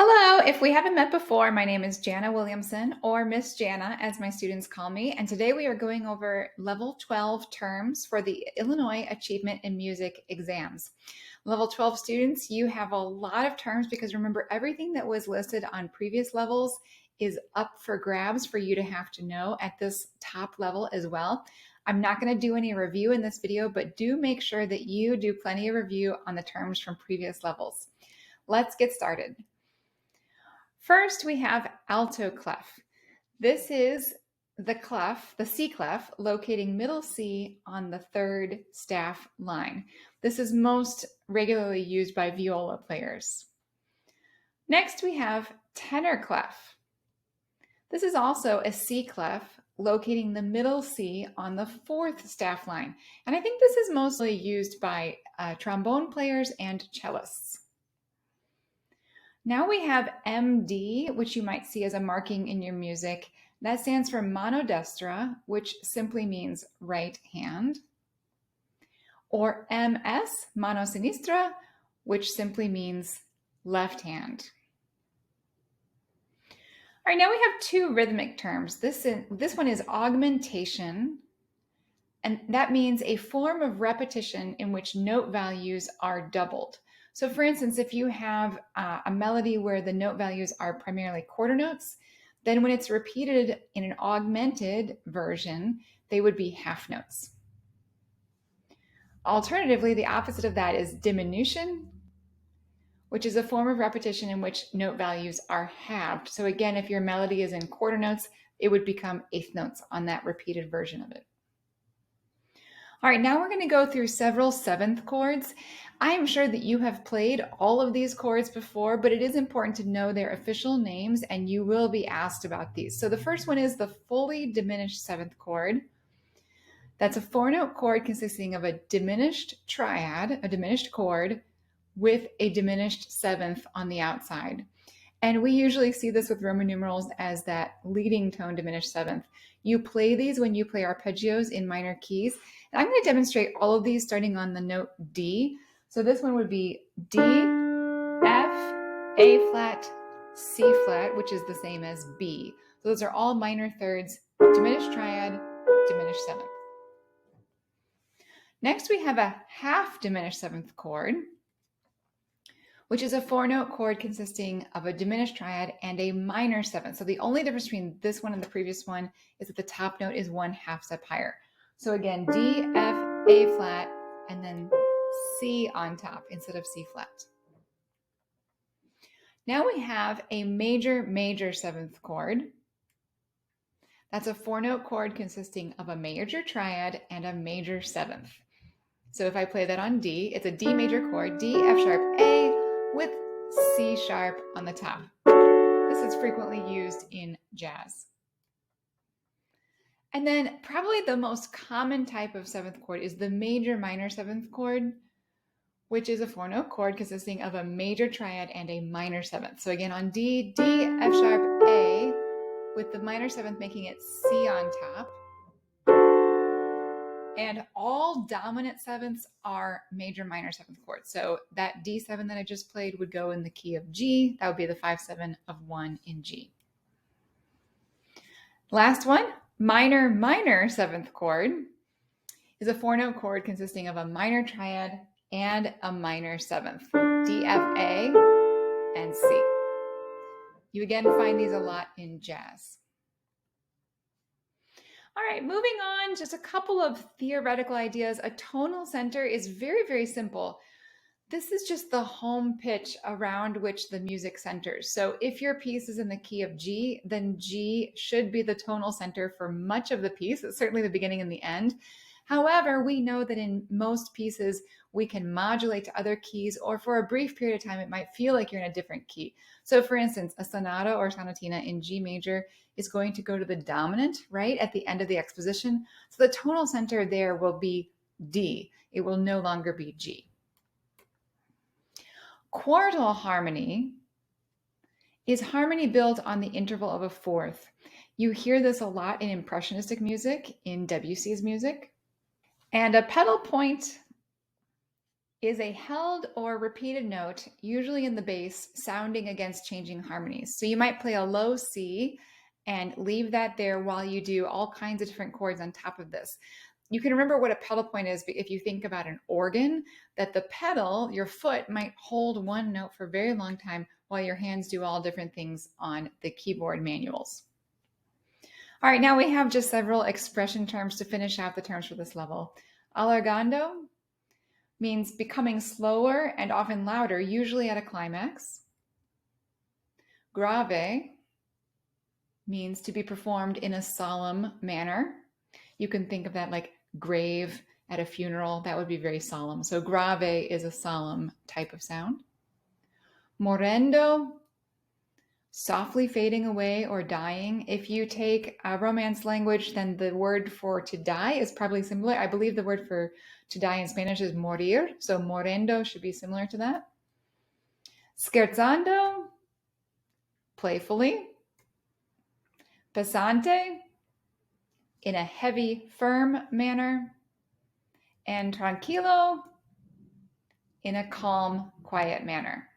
Hello, if we haven't met before, my name is Jana Williamson, or Miss Jana as my students call me, and today we are going over Level 12 terms for the Illinois Achievement in Music exams. Level 12 students, you have a lot of terms because remember, everything that was listed on previous levels is up for grabs for you to have to know at this top level as well. I'm not going to do any review in this video, but do make sure that you do plenty of review on the terms from previous levels. Let's get started. First, we have alto clef. This is the clef, the C clef, locating middle C on the third staff line. This is most regularly used by viola players. Next, we have tenor clef. This is also a C clef, locating the middle C on the fourth staff line. And I think this is mostly used by trombone players and cellists. Now we have MD, which you might see as a marking in your music. That stands for mano destra, which simply means right hand. Or MS, mano sinistra, which simply means left hand. All right, now we have two rhythmic terms. This one is augmentation, and that means a form of repetition in which note values are doubled. So for instance, if you have a melody where the note values are primarily quarter notes, then when it's repeated in an augmented version, they would be half notes. Alternatively, the opposite of that is diminution, which is a form of repetition in which note values are halved. So again, if your melody is in quarter notes, it would become eighth notes on that repeated version of it. All right, now we're going to go through several seventh chords. I am sure that you have played all of these chords before, but it is important to know their official names, and you will be asked about these. So the first one is the fully diminished seventh chord. That's a four-note chord consisting of a diminished triad, a diminished chord, with a diminished seventh on the outside. And we usually see this with Roman numerals as that leading tone diminished seventh. You play these when you play arpeggios in minor keys. And I'm going to demonstrate all of these starting on the note D. So this one would be D, F, A flat, C flat, which is the same as B. So those are all minor thirds, diminished triad, diminished seventh. Next, we have a half diminished seventh chord, which is a four-note chord consisting of a diminished triad and a minor seventh. So the only difference between this one and the previous one is that the top note is one half step higher. So again, D, F, A flat, and then C on top instead of C flat. Now we have a major seventh chord. That's a four-note chord consisting of a major triad and a major seventh. So if I play that on D, it's a D major chord, D, F sharp, A, with C sharp on the top. This is frequently used in jazz. And then probably the most common type of seventh chord is the major minor seventh chord, which is a four-note chord consisting of a major triad and a minor seventh. So again, on D, D, F sharp, A, with the minor seventh making it C on top. And all dominant sevenths are major minor seventh chords. So that D7 that I just played would go in the key of G. That would be the 5-7 of 1 in G. Last one, minor seventh chord, is a four-note chord consisting of a minor triad and a minor seventh, D, F, A, and C. You again find these a lot in jazz. All right, moving on, just a couple of theoretical ideas. A tonal center is very simple. This is just the home pitch around which the music centers. So if your piece is in the key of G, then G should be the tonal center for much of the piece, certainly the beginning and the end. However, we know that in most pieces, we can modulate to other keys, or for a brief period of time, it might feel like you're in a different key. So for instance, a sonata or sonatina in G major is going to go to the dominant, right, at the end of the exposition. So the tonal center there will be D. It will no longer be G. Quartal harmony is harmony built on the interval of a fourth. You hear this a lot in impressionistic music, in Debussy's music. And a pedal point is a held or repeated note, usually in the bass, sounding against changing harmonies. So you might play a low C and leave that there while you do all kinds of different chords on top of this. You can remember what a pedal point is if you think about an organ, that the pedal, your foot, might hold one note for a very long time while your hands do all different things on the keyboard manuals. All right, now we have just several expression terms to finish out the terms for this level. Allargando means becoming slower and often louder, usually at a climax. Grave means to be performed in a solemn manner. You can think of that like grave at a funeral. That would be very solemn. So grave is a solemn type of sound. Morendo, softly fading away or dying. If you take a Romance language, then the word for to die is probably similar. I believe the word for to die in Spanish is morir, so morendo should be similar to that. Scherzando, playfully. Pesante, in a heavy, firm manner. And tranquilo, in a calm, quiet manner.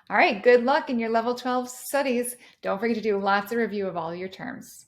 All right, good luck in your level 12 studies. Don't forget to do lots of review of all your terms.